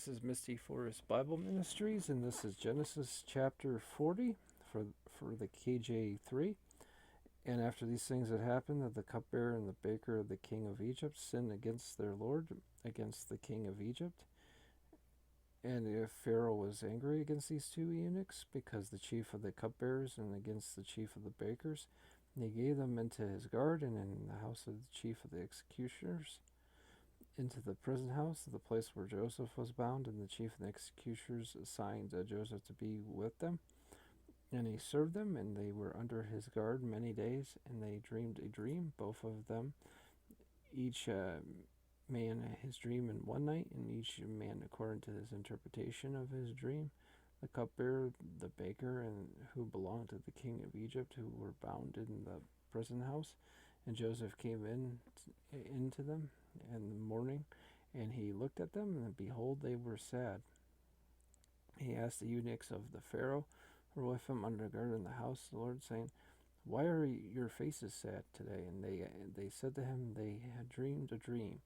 This is Misty Forest Bible Ministries, and this is Genesis chapter 40 for the KJ3. And after these things had happened, that the cupbearer and the baker of the king of Egypt sinned against their lord, against the king of Egypt. And if Pharaoh was angry against these two eunuchs, because the chief of the cupbearers and against the chief of the bakers, and he gave them into his guard, and in the house of the chief of the executioners, into the prison house, the place where Joseph was bound, and the chief of the executioners assigned Joseph to be with them. And he served them, and they were under his guard many days, and they dreamed a dream, both of them, each man his dream in one night, and each man according to his interpretation of his dream. The cupbearer, the baker, and who belonged to the king of Egypt, who were bound in the prison house. And Joseph came into them in the morning, and he looked at them, and behold, they were sad. He asked the eunuchs of the Pharaoh who were with him under guard in the house of the Lord, saying, "Why are your faces sad today?" And they said to him, "They had dreamed a dream.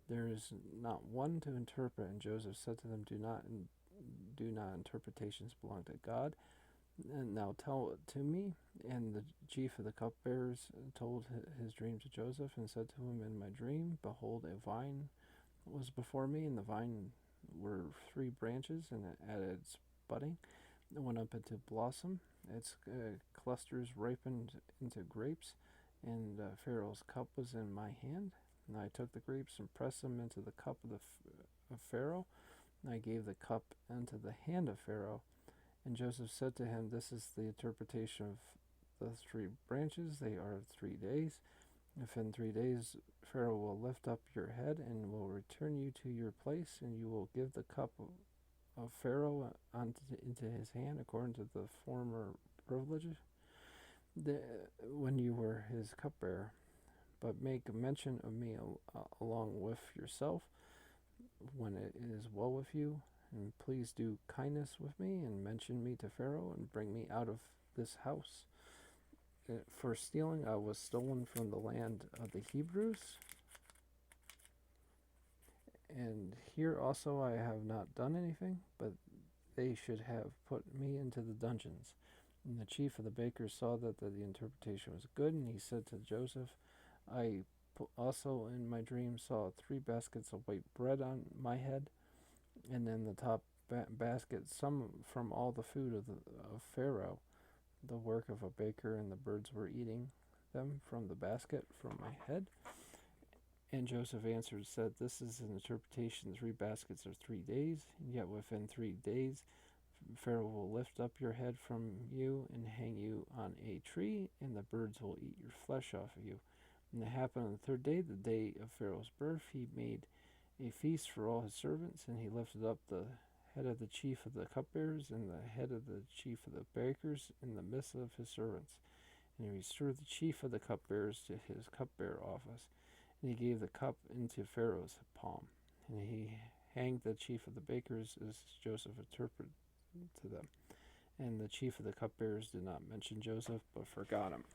There is not one to interpret." And Joseph said to them, Do not interpretations belong to God? And now tell it to me." And the chief of the cupbearers told his dream to Joseph, and said to him, "In my dream, behold, a vine was before me, and the vine were 3 branches, and at its budding it went up into blossom. Its clusters ripened into grapes, and Pharaoh's cup was in my hand. And I took the grapes and pressed them into the cup of Pharaoh, and I gave the cup into the hand of Pharaoh." And Joseph said to him, "This is the interpretation of the 3 branches. They are 3 days. If in 3 days Pharaoh will lift up your head and will return you to your place, and you will give the cup of Pharaoh into his hand according to the former privilege when you were his cupbearer. But make mention of me along with yourself when it is well with you, and please do kindness with me, and mention me to Pharaoh, and bring me out of this house. For stealing I was stolen from the land of the Hebrews, and here also I have not done anything, but they should have put me into the dungeons." And the chief of the bakers saw that the interpretation was good, and he said to Joseph, "I also in my dream saw 3 baskets of white bread on my head, and in the top basket some from all the food of Pharaoh, the work of a baker, and the birds were eating them from the basket from my head." And Joseph answered and said, "This is an interpretation. 3 baskets are 3 days, and yet within 3 days Pharaoh will lift up your head from you and hang you on a tree, and the birds will eat your flesh off of you." And it happened on the 3rd day, the day of Pharaoh's birth, he made a feast for all his servants, and he lifted up the head of the chief of the cupbearers and the head of the chief of the bakers in the midst of his servants. And he restored the chief of the cupbearers to his cupbearer office, and he gave the cup into Pharaoh's palm. And he hanged the chief of the bakers as Joseph interpreted to them. And the chief of the cupbearers did not mention Joseph, but forgot him.